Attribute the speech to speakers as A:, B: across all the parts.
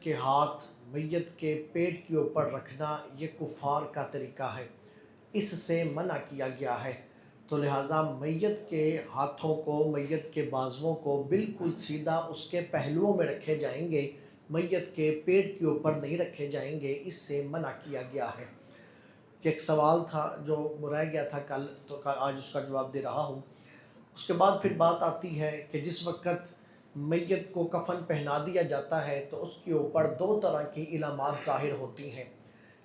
A: کے ہاتھ میت کے پیٹ کے اوپر رکھنا یہ کفار کا طریقہ ہے، اس سے منع کیا گیا ہے۔ تو لہٰذا میت کے ہاتھوں کو، میت کے بازوؤں کو بالکل سیدھا اس کے پہلوؤں میں رکھے جائیں گے، میت کے پیٹ کے اوپر نہیں رکھے جائیں گے، اس سے منع کیا گیا ہے۔ کہ ایک سوال تھا جو رہ گیا تھا کل، تو آج اس کا جواب دے رہا ہوں۔ اس کے بعد پھر بات آتی ہے کہ جس وقت میت کو کفن پہنا دیا جاتا ہے تو اس کے اوپر دو طرح کی علامات ظاہر ہوتی ہیں۔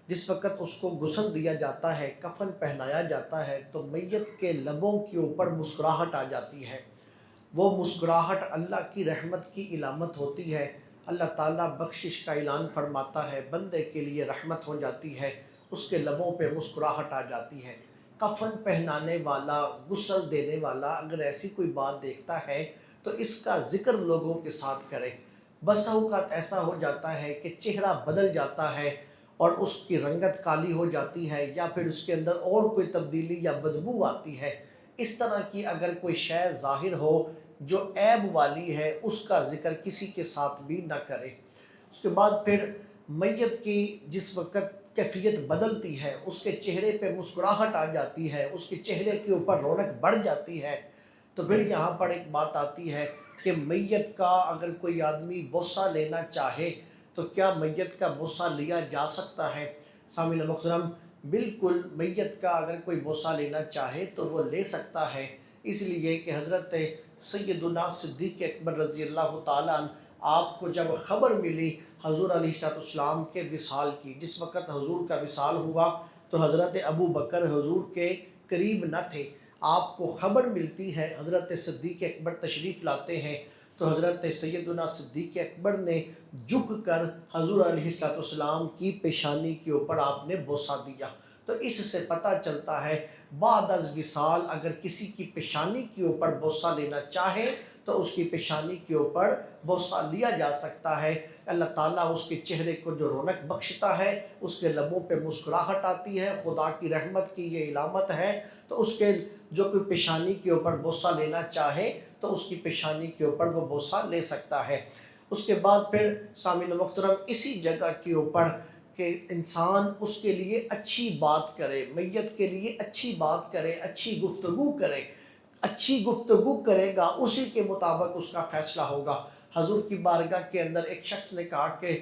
A: جس وقت اس کو غسل دیا جاتا ہے، کفن پہنایا جاتا ہے، تو میت کے لبوں کے اوپر مسکراہٹ آ جاتی ہے۔ وہ مسکراہٹ اللہ کی رحمت کی علامت ہوتی ہے۔ اللہ تعالیٰ بخشش کا اعلان فرماتا ہے، بندے کے لیے رحمت ہو جاتی ہے، اس کے لبوں پہ مسکراہٹ آ جاتی ہے۔ کفن پہنانے والا، غسل دینے والا اگر ایسی کوئی بات دیکھتا ہے تو اس کا ذکر لوگوں کے ساتھ کرے۔ بسا اوقات ایسا ہو جاتا ہے کہ چہرہ بدل جاتا ہے اور اس کی رنگت کالی ہو جاتی ہے، یا پھر اس کے اندر اور کوئی تبدیلی یا بدبو آتی ہے۔ اس طرح کی اگر کوئی شے ظاہر ہو جو عیب والی ہے، اس کا ذکر کسی کے ساتھ بھی نہ کرے۔ اس کے بعد پھر میت کی جس وقت کیفیت بدلتی ہے، اس کے چہرے پہ مسکراہٹ آ جاتی ہے، اس کے چہرے کے اوپر رونق بڑھ جاتی ہے، تو پھر یہاں پر ایک بات آتی ہے کہ میت کا اگر کوئی آدمی بوسہ لینا چاہے تو کیا میت کا بوسہ لیا جا سکتا ہے؟ سامعین محترم، بالکل میت کا اگر کوئی بوسہ لینا چاہے تو وہ لے سکتا ہے، اس لیے کہ حضرت سیدنا صدیق اکبر رضی اللہ تعالیٰ عنہ آپ کو جب خبر ملی حضور علیہ السلام کے وصال کی، جس وقت حضور کا وصال ہوا تو حضرت ابو بکر حضور کے قریب نہ تھے، آپ کو خبر ملتی ہے، حضرت صدیق اکبر تشریف لاتے ہیں، تو حضرت سیدنا صدیق اکبر نے جھک کر حضور علیہ السلام کی پیشانی کے اوپر آپ نے بوسہ دیا۔ تو اس سے پتہ چلتا ہے بعد از وصال اگر کسی کی پیشانی کے اوپر بوسہ لینا چاہے تو اس کی پیشانی کے اوپر بوسہ لیا جا سکتا ہے۔ اللہ تعالیٰ اس کے چہرے کو جو رونق بخشتا ہے، اس کے لبوں پہ مسکراہٹ آتی ہے، خدا کی رحمت کی یہ علامت ہے، تو اس کے جو کوئی پیشانی کے اوپر بوسہ لینا چاہے تو اس کی پیشانی کے اوپر وہ بوسہ لے سکتا ہے۔ اس کے بعد پھر سامعین محترم اسی جگہ کے اوپر کہ انسان اس کے لیے اچھی بات کرے، میت کے لیے اچھی بات کرے، اچھی گفتگو کرے، اچھی گفتگو کرے گا اسی کے مطابق اس کا فیصلہ ہوگا۔ حضور کی بارگاہ کے اندر ایک شخص نے کہا کہ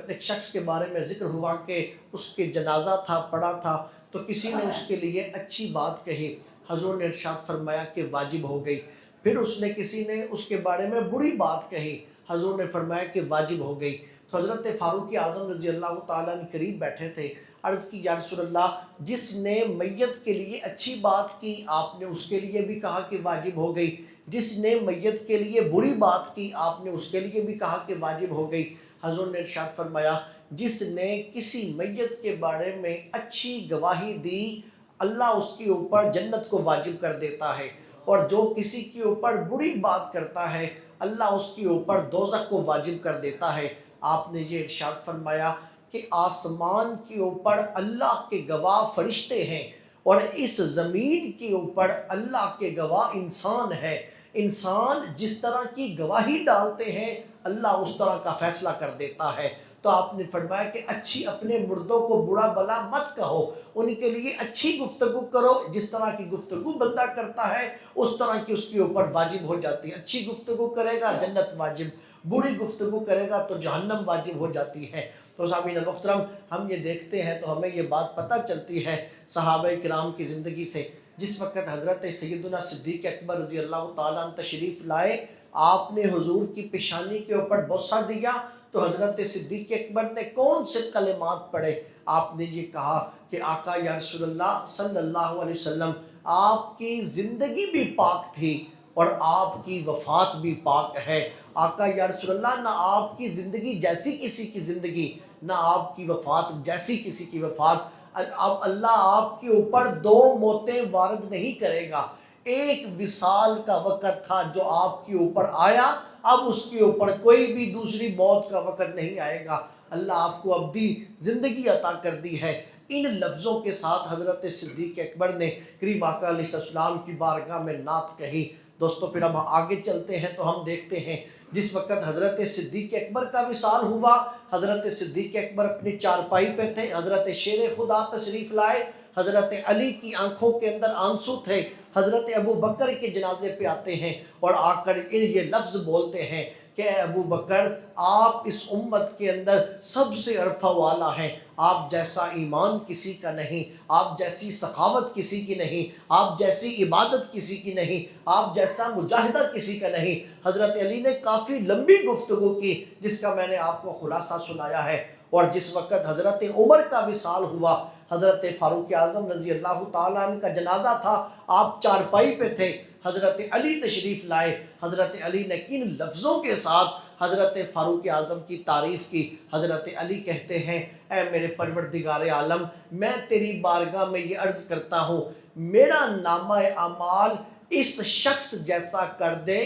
A: ایک شخص کے بارے میں ذکر ہوا کہ اس کے جنازہ تھا، پڑا تھا، تو کسی نے اس کے لیے اچھی بات کہی، حضور نے ارشاد فرمایا کہ واجب ہو گئی۔ پھر اس نے کسی نے اس کے بارے میں بری بات کہی، حضور نے فرمایا کہ واجب ہو گئی۔ تو حضرت فاروق اعظم رضی اللہ تعالیٰ عنہ قریب بیٹھے تھے، عرض کی یا رسول اللہ، جس نے میت کے لیے اچھی بات کی آپ نے اس کے لیے بھی کہا کہ واجب ہو گئی، جس نے میت کے لیے بری بات کی آپ نے اس کے لیے بھی کہا کہ واجب ہو گئی۔ حضور نے ارشاد فرمایا جس نے کسی میت کے بارے میں اچھی گواہی دی اللہ اس کے اوپر جنت کو واجب کر دیتا ہے، اور جو کسی کے اوپر بری بات کرتا ہے اللہ اس کے اوپر دوزخ کو واجب کر دیتا ہے۔ آپ نے یہ ارشاد فرمایا کہ آسمان کے اوپر اللہ کے گواہ فرشتے ہیں اور اس زمین کے اوپر اللہ کے گواہ انسان ہے۔ انسان جس طرح کی گواہی ڈالتے ہیں اللہ اس طرح کا فیصلہ کر دیتا ہے۔ تو آپ نے فرمایا کہ اچھی اپنے مردوں کو برا بلا مت کہو، ان کے لیے اچھی گفتگو کرو، جس طرح کی گفتگو بندہ کرتا ہے اس طرح کی اس کے اوپر واجب ہو جاتی ہے۔ اچھی گفتگو کرے گا جنت واجب، بری گفتگو کرے گا تو جہنم واجب ہو جاتی ہے۔ تو سامعین محترم ہم یہ دیکھتے ہیں تو ہمیں یہ بات پتہ چلتی ہے صحابہ کرام کی زندگی سے، جس وقت حضرت سیدنا صدیق اکبر رضی اللہ تعالیٰ عنہ تشریف لائے، آپ نے حضور کی پیشانی کے اوپر بوسہ دیا تو حضرت صدیق اکبر نے کون سے کلمات پڑھے؟ آپ نے یہ کہا کہ آقا یا رسول اللہ صلی اللہ علیہ وسلم، آپ کی زندگی بھی پاک تھی اور آپ کی وفات بھی پاک ہے۔ آقا یا رسول اللہ، نہ آپ کی زندگی جیسی کسی کی زندگی، نہ آپ کی وفات جیسی کسی کی وفات۔ اب اللہ آپ کے اوپر دو موتیں وارد نہیں کرے گا۔ ایک وصال کا وقت تھا جو آپ کے اوپر آیا، اب اس کے اوپر کوئی بھی دوسری موت کا وقت نہیں آئے گا۔ اللہ آپ کو ابدی زندگی عطا کر دی ہے۔ ان لفظوں کے ساتھ حضرت صدیق اکبر نے کریم آقا علیہ السلام کی بارگاہ میں نعت کہی۔ دوستو پھر اب آگے چلتے ہیں تو ہم دیکھتے ہیں جس وقت حضرت صدیق اکبر کا وصال ہوا، حضرت صدیق اکبر اپنی چارپائی پہ تھے، حضرت شیر خدا تشریف لائے، حضرت علی کی آنکھوں کے اندر آنسو تھے، حضرت ابو بکر کے جنازے پہ آتے ہیں اور آ کر یہ لفظ بولتے ہیں کہ اے ابو بکر، آپ اس امت کے اندر سب سے عرفہ والا ہیں، آپ جیسا ایمان کسی کا نہیں، آپ جیسی سخاوت کسی کی نہیں، آپ جیسی عبادت کسی کی نہیں، آپ جیسا مجاہدہ کسی کا نہیں۔ حضرت علی نے کافی لمبی گفتگو کی جس کا میں نے آپ کو خلاصہ سنایا ہے۔ اور جس وقت حضرت عمر کا وصال ہوا، حضرت فاروق اعظم رضی اللہ تعالیٰ عنہ کا جنازہ تھا، آپ چارپائی پہ تھے، حضرت علی تشریف لائے، حضرت علی نے کن لفظوں کے ساتھ حضرت فاروق اعظم کی تعریف کی۔ حضرت علی کہتے ہیں اے میرے پروردگار عالم، میں تیری بارگاہ میں یہ عرض کرتا ہوں میرا نامہ اعمال اس شخص جیسا کر دے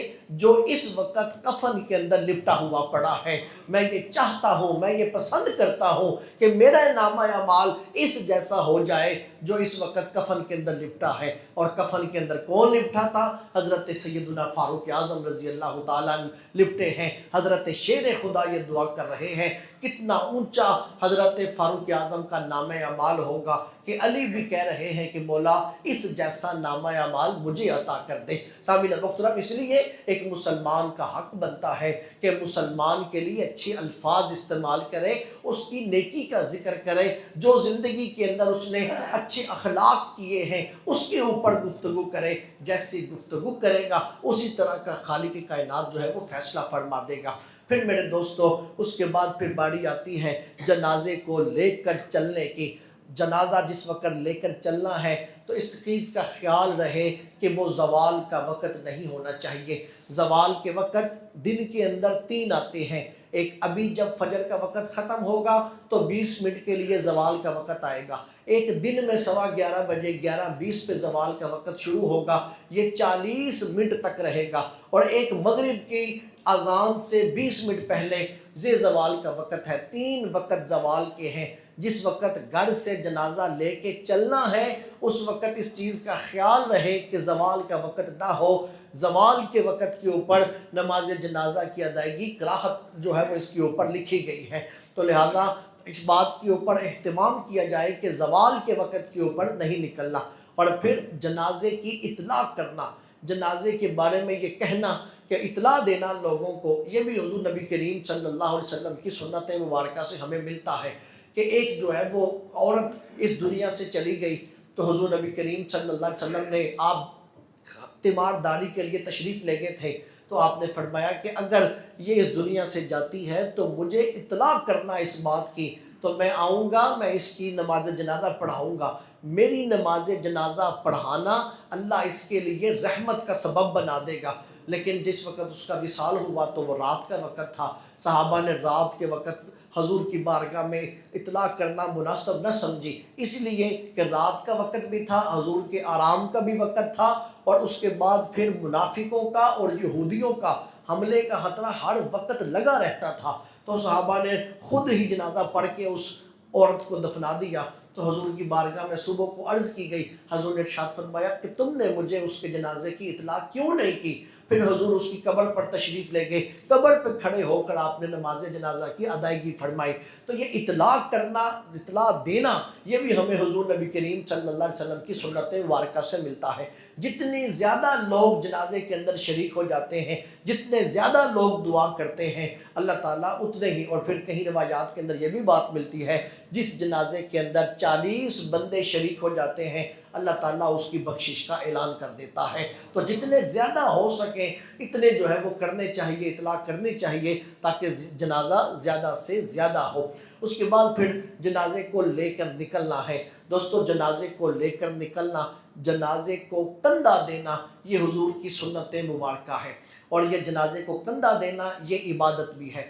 A: جو اس وقت کفن کے اندر لپٹا ہوا پڑا ہے۔ میں یہ چاہتا ہوں، میں یہ پسند کرتا ہوں کہ میرا نامہ اعمال اس جیسا ہو جائے جو اس وقت کفن کے اندر لپٹا ہے۔ اور کفن کے اندر کون لپٹا تھا؟ حضرت سیدنا فاروق اعظم رضی اللہ تعالیٰ لپٹے ہیں۔ حضرت شیر خدا یہ دعا کر رہے ہیں، کتنا اونچا حضرت فاروق اعظم کا نامہ اعمال ہوگا کہ علی بھی کہہ رہے ہیں کہ مولا اس جیسا نامہ اعمال مجھے عطا کر دے۔ سامعین محترم، اس لیے ایک مسلمان کا حق بنتا ہے کہ مسلمان کے لیے اچھے الفاظ استعمال کرے، اس کی نیکی کا ذکر کرے، جو زندگی کے اندر اس نے اچھے اخلاق کیے ہیں اس کے اوپر گفتگو کرے۔ جیسی گفتگو کرے گا اسی طرح کا خالق کائنات جو ہے وہ فیصلہ فرما دے گا۔ پھر میرے دوستو، اس کے بعد پھر باری آتی ہے جنازے کو لے کر چلنے کی۔ جنازہ جس وقت لے کر چلنا ہے تو اس چیز کا خیال رہے کہ وہ زوال کا وقت نہیں ہونا چاہیے۔ زوال کے وقت دن کے اندر 3 آتے ہیں، ایک ابھی جب فجر کا وقت ختم ہوگا تو 20 منٹ کے لیے زوال کا وقت آئے گا، ایک دن میں 11:15 بجے 11:20 پہ زوال کا وقت شروع ہوگا، یہ 40 منٹ تک رہے گا، اور ایک مغرب کی اذان سے 20 منٹ پہلے یہ زوال کا وقت ہے۔ 3 وقت زوال کے ہیں۔ جس وقت گھر سے جنازہ لے کے چلنا ہے اس وقت اس چیز کا خیال رہے کہ زوال کا وقت نہ ہو۔ زوال کے وقت کے اوپر نماز جنازہ کی ادائیگی کراہت جو ہے وہ اس کے اوپر لکھی گئی ہے، تو لہذا اس بات کے اوپر اہتمام کیا جائے کہ زوال کے وقت کے اوپر نہیں نکلنا۔ اور پھر جنازے کی اطلاع کرنا، جنازے کے بارے میں یہ کہنا کہ اطلاع دینا لوگوں کو، یہ بھی حضور نبی کریم صلی اللہ علیہ وسلم کی سنت مبارکہ سے ہمیں ملتا ہے کہ ایک جو ہے وہ عورت اس دنیا سے چلی گئی تو حضور نبی کریم صلی اللہ علیہ وسلم نے، آپ تیمارداری کے لیے تشریف لے گئے تھے، تو آپ نے فرمایا کہ اگر یہ اس دنیا سے جاتی ہے تو مجھے اطلاع کرنا اس بات کی، تو میں آؤں گا، میں اس کی نماز جنازہ پڑھاؤں گا۔ میری نماز جنازہ پڑھانا اللہ اس کے لیے رحمت کا سبب بنا دے گا۔ لیکن جس وقت اس کا وصال ہوا تو وہ رات کا وقت تھا، صحابہ نے رات کے وقت حضور کی بارگاہ میں اطلاع کرنا مناسب نہ سمجھی، اس لیے کہ رات کا وقت بھی تھا، حضور کے آرام کا بھی وقت تھا، اور اس کے بعد پھر منافقوں کا اور یہودیوں کا حملے کا خطرہ ہر وقت لگا رہتا تھا، تو صحابہ نے خود ہی جنازہ پڑھ کے اس عورت کو دفنا دیا۔ تو حضور کی بارگاہ میں صبح کو عرض کی گئی، حضور نے ارشاد فرمایا کہ تم نے مجھے اس کے جنازے کی اطلاع کیوں نہیں کی؟ پھر حضور اس کی قبر پر تشریف لے گئے، قبر پہ کھڑے ہو کر آپ نے نماز جنازہ کی ادائیگی فرمائی۔ تو یہ اطلاع کرنا، اطلاع دینا، یہ بھی ہمیں حضور نبی کریم صلی اللہ علیہ وسلم کی سنت مبارکہ سے ملتا ہے۔ جتنی زیادہ لوگ جنازے کے اندر شریک ہو جاتے ہیں، جتنے زیادہ لوگ دعا کرتے ہیں، اللہ تعالیٰ اتنے ہی، اور پھر کہیں روایات کے اندر یہ بھی بات ملتی ہے جس جنازے کے اندر 40 بندے شریک ہو جاتے ہیں اللہ تعالیٰ اس کی بخشش کا اعلان کر دیتا ہے۔ تو جتنے زیادہ ہو سکیں اتنے جو ہے وہ کرنے چاہیے، اطلاع کرنی چاہیے تاکہ جنازہ زیادہ سے زیادہ ہو۔ اس کے بعد پھر جنازے کو لے کر نکلنا ہے۔ دوستو، جنازے کو لے کر نکلنا، جنازے کو کندھا دینا، یہ حضور کی سنت مبارکہ ہے، اور یہ جنازے کو کندھا دینا یہ عبادت بھی ہے۔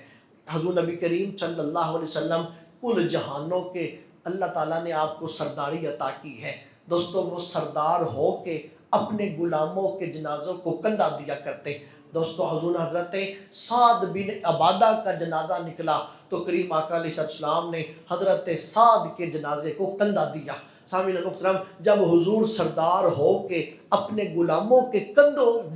A: حضور نبی کریم صلی اللہ علیہ وسلم کل جہانوں کے اللہ تعالیٰ نے آپ کو سرداری عطا کی ہے۔ دوستو، وہ سردار ہو کے اپنے غلاموں کے جنازوں کو کندھا دیا کرتے۔ دوستو، حضرت سعد بن عبادہ کا جنازہ نکلا تو کریم آقا علیہ السلام نے حضرت سعد کے جنازے کو کندھا دیا۔ سامعین محترم، جب حضور سردار ہو کے اپنے غلاموں کے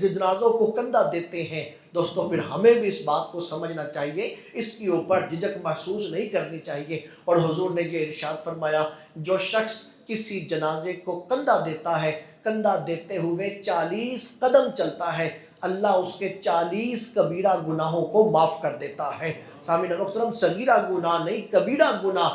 A: جنازوں کو کندھا دیتے ہیں، دوستوں پھر ہمیں بھی اس بات کو سمجھنا چاہیے، اس کے اوپر جھجک محسوس نہیں کرنی چاہیے۔ اور حضور نے یہ ارشاد فرمایا، جو شخص کسی جنازے کو کندھا دیتا ہے، کندھا دیتے ہوئے 40 قدم چلتا ہے، اللہ اس کے 40 کبیرہ گناہوں کو معاف کر دیتا ہے۔ سامعین محترم، صغیرہ گناہ نہیں، کبیرہ گناہ،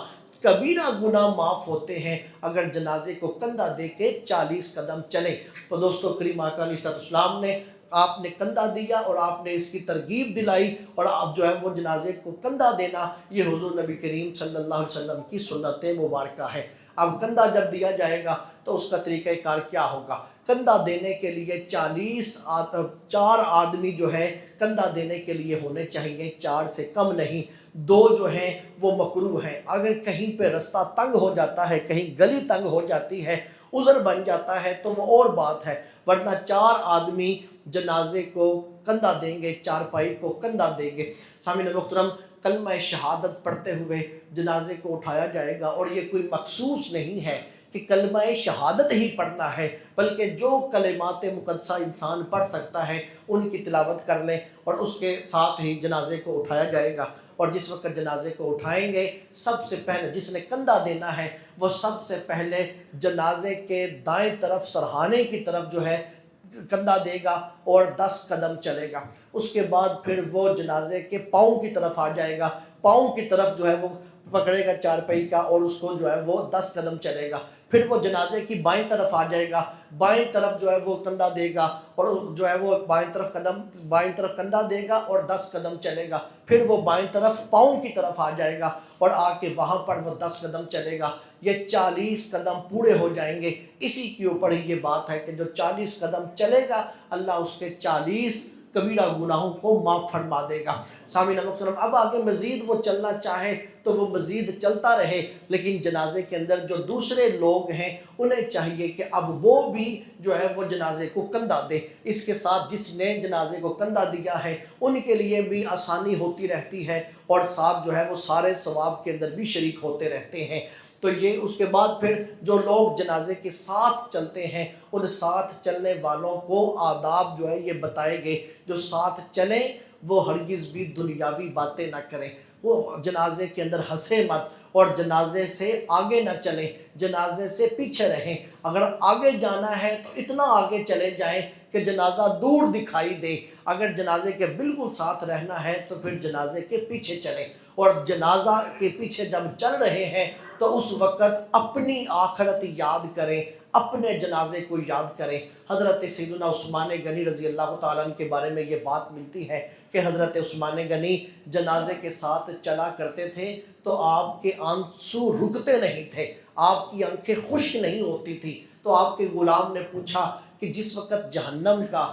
A: کبیرہ گناہ معاف ہوتے ہیں اگر جنازے کو کندھا دے کے 40 قدم چلے۔ تو دوستو، کریم آقا علیہ السلام نے، آپ نے کندھا دیا اور آپ نے اس کی ترغیب دلائی، اور اب جو ہے وہ جنازے کو کندھا دینا یہ حضور نبی کریم صلی اللہ علیہ وسلم کی سنت مبارکہ ہے۔ اب کندھا جب دیا جائے گا تو اس کا طریقہ کار کیا ہوگا؟ کندھا دینے کے لیے 4 آدمی جو ہے کندھا دینے کے لیے ہونے چاہیے، 4 سے کم نہیں۔ 2 جو ہیں وہ مکروہ ہیں، اگر کہیں پہ رستہ تنگ ہو جاتا ہے، کہیں گلی تنگ ہو جاتی ہے، عذر بن جاتا ہے تو وہ اور بات ہے، ورنہ 4 آدمی جنازے کو کندھا دیں گے، چارپائی کو کندھا دیں گے۔ سامعین محترم، کلمہ شہادت پڑھتے ہوئے جنازے کو اٹھایا جائے گا، اور یہ کوئی مخصوص نہیں ہے کہ کلمہ شہادت ہی پڑھنا ہے، بلکہ جو کلمات مقدسہ انسان پڑھ سکتا ہے ان کی تلاوت کر لیں، اور اس کے ساتھ ہی جنازے کو اٹھایا جائے گا۔ اور جس وقت جنازے کو اٹھائیں گے، سب سے پہلے جس نے کندھا دینا ہے وہ سب سے پہلے جنازے کے دائیں طرف سرہانے کی طرف جو ہے کندھا دے گا اور 10 قدم چلے گا۔ اس کے بعد پھر وہ جنازے کے پاؤں کی طرف آ جائے گا، پاؤں کی طرف جو ہے وہ پکڑے گا چارپائی کا، اور اس کو جو ہے وہ 10 قدم چلے گا۔ پھر وہ جنازے کی بائیں طرف آ جائے گا، بائیں طرف جو ہے وہ کندھا دے گا، اور جو ہے وہ بائیں طرف کندھا دے گا اور 10 قدم چلے گا۔ پھر وہ بائیں طرف پاؤں کی طرف آ جائے گا اور آ کے وہاں پر وہ 10 قدم چلے گا۔ یہ 40 قدم پورے ہو جائیں گے۔ اسی کے اوپر ہی یہ بات ہے کہ جو 40 قدم چلے گا، اللہ اس کے 40 کبیرہ گناہوں کو معاف فرما دے گا۔ سامعین محترم، اب آگے مزید وہ چلنا چاہے تو وہ مزید چلتا رہے، لیکن جنازے کے اندر جو دوسرے لوگ ہیں انہیں چاہیے کہ اب وہ بھی جو ہے وہ جنازے کو کندھا دے۔ اس کے ساتھ جس نے جنازے کو کندھا دیا ہے ان کے لیے بھی آسانی ہوتی رہتی ہے، اور ساتھ جو ہے وہ سارے ثواب کے اندر بھی شریک ہوتے رہتے ہیں۔ تو یہ اس کے بعد پھر جو لوگ جنازے کے ساتھ چلتے ہیں ان ساتھ چلنے والوں کو آداب جو ہے یہ بتائے گئے۔ جو ساتھ چلیں وہ ہرگز بھی دنیاوی باتیں نہ کریں، وہ جنازے کے اندر ہنسے مت، اور جنازے سے آگے نہ چلیں، جنازے سے پیچھے رہیں۔ اگر آگے جانا ہے تو اتنا آگے چلے جائیں کہ جنازہ دور دکھائی دے، اگر جنازے کے بالکل ساتھ رہنا ہے تو پھر جنازے کے پیچھے چلیں، اور جنازہ کے پیچھے جب چل رہے ہیں تو اس وقت اپنی آخرت یاد کریں، اپنے جنازے کو یاد کریں۔ حضرت سیدنا عثمان غنی رضی اللہ تعالیٰ عنہ کے بارے میں یہ بات ملتی ہے کہ حضرت عثمان غنی جنازے کے ساتھ چلا کرتے تھے تو آپ کے آنسو رکتے نہیں تھے، آپ کی آنکھیں خشک نہیں ہوتی تھی۔ تو آپ کے غلام نے پوچھا کہ جس وقت جہنم کا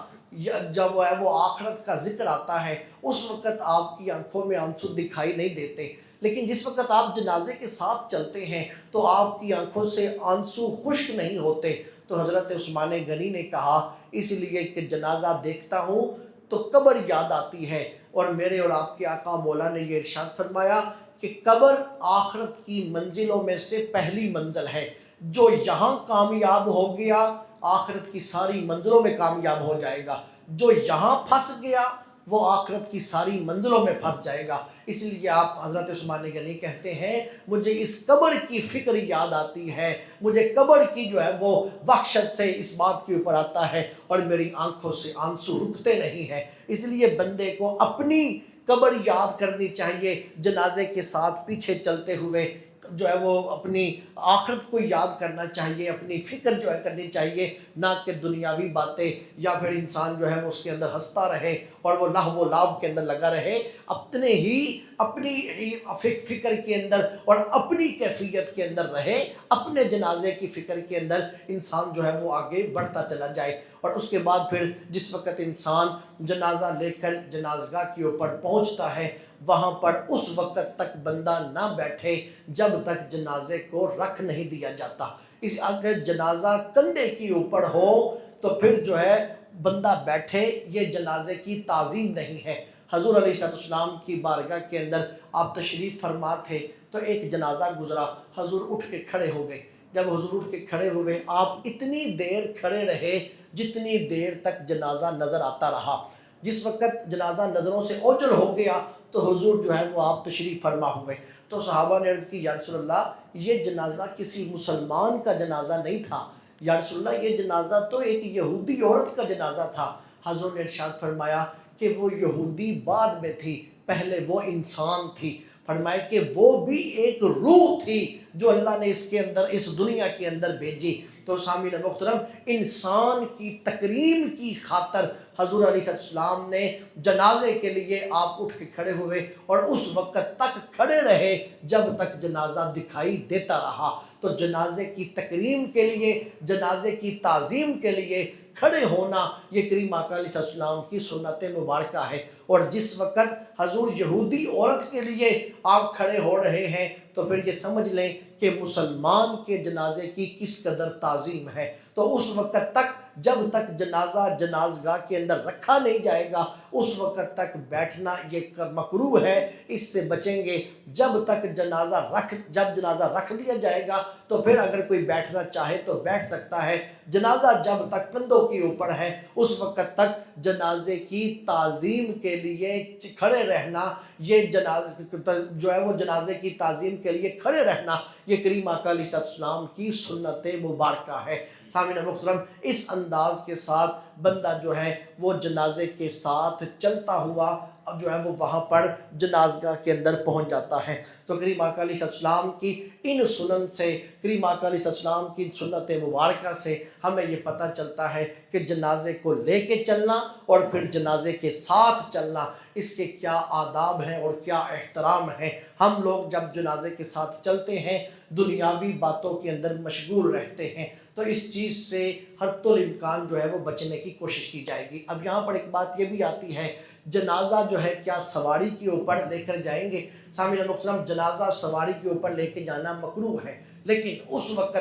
A: جب وہ آخرت کا ذکر آتا ہے اس وقت آپ کی آنکھوں میں آنسو دکھائی نہیں دیتے، لیکن جس وقت آپ جنازے کے ساتھ چلتے ہیں تو آپ کی آنکھوں سے آنسو خشک نہیں ہوتے۔ تو حضرت عثمان غنی نے کہا، اس لیے کہ جنازہ دیکھتا ہوں تو قبر یاد آتی ہے، اور میرے اور آپ کے آقا مولا نے یہ ارشاد فرمایا کہ قبر آخرت کی منزلوں میں سے پہلی منزل ہے، جو یہاں کامیاب ہو گیا آخرت کی ساری منزلوں میں کامیاب ہو جائے گا، جو یہاں پھنس گیا وہ آخرت کی ساری منزلوں میں پھنس جائے گا۔ اس لیے آپ حضرت عثمان غنی کہتے ہیں، مجھے اس قبر کی فکر یاد آتی ہے، مجھے قبر کی جو ہے وہ وحشت سے اس بات کے اوپر آتا ہے، اور میری آنکھوں سے آنسو رکتے نہیں ہیں۔ اس لیے بندے کو اپنی قبر یاد کرنی چاہیے، جنازے کے ساتھ پیچھے چلتے ہوئے جو ہے وہ اپنی آخرت کو یاد کرنا چاہیے، اپنی فکر جو ہے کرنی چاہیے، نہ کہ دنیاوی باتیں، یا پھر انسان جو ہے وہ اس کے اندر ہنستا رہے اور وہ لہو و لعب کے اندر لگا رہے، اپنی ہی فکر کے اندر اور اپنی کیفیت کے اندر رہے، اپنے جنازے کی فکر کے اندر انسان جو ہے وہ آگے بڑھتا چلا جائے۔ اور اس کے بعد پھر جس وقت انسان جنازہ لے کر جنازگاہ کے اوپر پہنچتا ہے وہاں پر اس وقت تک بندہ نہ بیٹھے جب تک جنازے کو رکھ نہیں دیا جاتا۔ اگر جنازہ کندھے کے اوپر ہو تو پھر جو ہے بندہ بیٹھے، یہ جنازے کی تعظیم نہیں ہے۔ حضور علیہ السلام کی بارگاہ کے اندر آپ تشریف فرما تھے تو ایک جنازہ گزرا، حضور اٹھ کے کھڑے ہو گئے۔ جب حضور اٹھ کے کھڑے ہوئے آپ اتنی دیر کھڑے رہے جتنی دیر تک جنازہ نظر آتا رہا، جس وقت جنازہ نظروں سے اوجھل ہو گیا تو حضور جو ہے وہ آپ تشریف فرما ہوئے. تو صحابہ نے عرض کی یا رسول اللہ یہ جنازہ کسی مسلمان کا جنازہ نہیں تھا، یا رسول اللہ یہ جنازہ تو ایک یہودی عورت کا جنازہ تھا. حضور نے ارشاد فرمایا کہ وہ یہودی بعد میں تھی، پہلے وہ انسان تھی. فرمایا کہ وہ بھی ایک روح تھی جو اللہ نے اس کے اندر، اس دنیا کے اندر بھیجی. تو سامعین محترم، انسان کی تکریم کی خاطر حضور علیہ السلام نے جنازے کے لیے آپ اٹھ کے کھڑے ہوئے اور اس وقت تک کھڑے رہے جب تک جنازہ دکھائی دیتا رہا. تو جنازے کی تکریم کے لیے، جنازے کی تعظیم کے لیے کھڑے ہونا یہ کریم آقا علیہ السلام کی سنت مبارکہ ہے. اور جس وقت حضور یہودی عورت کے لیے آپ کھڑے ہو رہے ہیں تو پھر یہ سمجھ لیں کہ مسلمان کے جنازے کی کس قدر تعظیم ہے. تو اس وقت تک جب تک جنازہ جنازگاہ کے اندر رکھا نہیں جائے گا اس وقت تک بیٹھنا یہ مکروہ ہے، اس سے بچیں گے. جب جنازہ رکھ دیا جائے گا تو پھر اگر کوئی بیٹھنا چاہے تو بیٹھ سکتا ہے. جنازہ جب تک کندھوں کے اوپر ہے اس وقت تک جنازے کی تعظیم کے لیے کھڑے رہنا، یہ جو ہے وہ جنازے کی تعظیم کے لیے کھڑے رہنا یہ کریم آقا علیہ السلام کی سنت مبارکہ ہے. سامعین محترم، اس انداز کے ساتھ بندہ جو ہے وہ جنازے کے ساتھ چلتا ہوا اب جو ہے وہ وہاں پر جنازگاہ کے اندر پہنچ جاتا ہے. تو کریم آقا علیہ السلام کی ان سنن سے، کریم آقا علیہ السلام کی سنت مبارکہ سے ہمیں یہ پتہ چلتا ہے کہ جنازے کو لے کے چلنا اور پھر جنازے کے ساتھ چلنا، اس کے کیا آداب ہیں اور کیا احترام ہے. ہم لوگ جب جنازے کے ساتھ چلتے ہیں دنیاوی باتوں کے اندر مشغول رہتے ہیں، تو اس چیز سے حد الامکان جو ہے وہ بچنے کی کوشش کی جائے گی. اب یہاں پر ایک بات یہ بھی آتی ہے، جنازہ جو ہے کیا سواری کے اوپر لے کر جائیں گے؟ سامعین محترم، جنازہ سواری کے اوپر لے کے جانا مکروہ ہے، لیکن اس وقت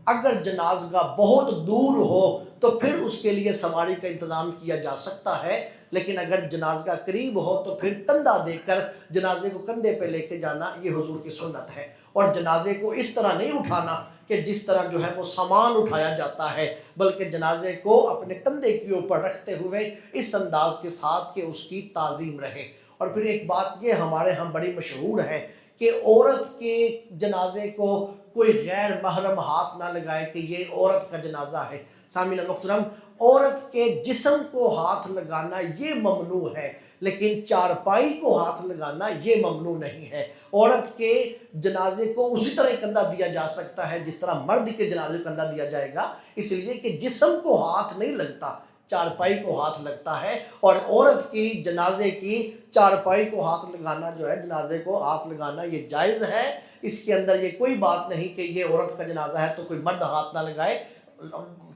A: اگر جنازگاہ بہت دور ہو تو پھر اس کے لیے سواری کا انتظام کیا جا سکتا ہے. لیکن اگر جنازگاہ قریب ہو تو پھر کندھا دے کر جنازے کو کندھے پہ لے کے جانا یہ حضور کی سنت ہے. اور جنازے کو اس طرح نہیں اٹھانا کہ جس طرح جو ہے وہ سامان اٹھایا جاتا ہے، بلکہ جنازے کو اپنے کندھے کے اوپر رکھتے ہوئے اس انداز کے ساتھ کہ اس کی تعظیم رہے. اور پھر ایک بات یہ ہمارے ہاں بڑی مشہور ہے کہ عورت کے جنازے کو کوئی غیر محرم ہاتھ نہ لگائے کہ یہ عورت کا جنازہ ہے. سامعین محترم، عورت کے جسم کو ہاتھ لگانا یہ ممنوع ہے، لیکن چارپائی کو ہاتھ لگانا یہ ممنوع نہیں ہے. عورت کے جنازے کو اسی طرح کندھا دیا جا سکتا ہے جس طرح مرد کے جنازے کو کندھا دیا جائے گا، اس لیے کہ جسم کو ہاتھ نہیں لگتا، چارپائی کو ہاتھ لگتا ہے. اور عورت کی جنازے کی چارپائی کو ہاتھ لگانا جو ہے، جنازے کو ہاتھ لگانا یہ جائز ہے. اس کے اندر یہ کوئی بات نہیں کہ یہ عورت کا جنازہ ہے تو کوئی مرد ہاتھ نہ لگائے.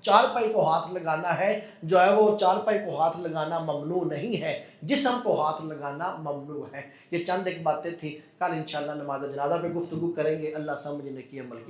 A: چارپائی کو ہاتھ لگانا ہے جو ہے وہ چارپائی کو ہاتھ لگانا ممنوع نہیں ہے، جسم کو ہاتھ لگانا ممنوع ہے. یہ چند ایک باتیں تھی، کل انشاءاللہ نماز جنازہ پہ گفتگو کریں گے. اللہ سمجھنے کی عمل کی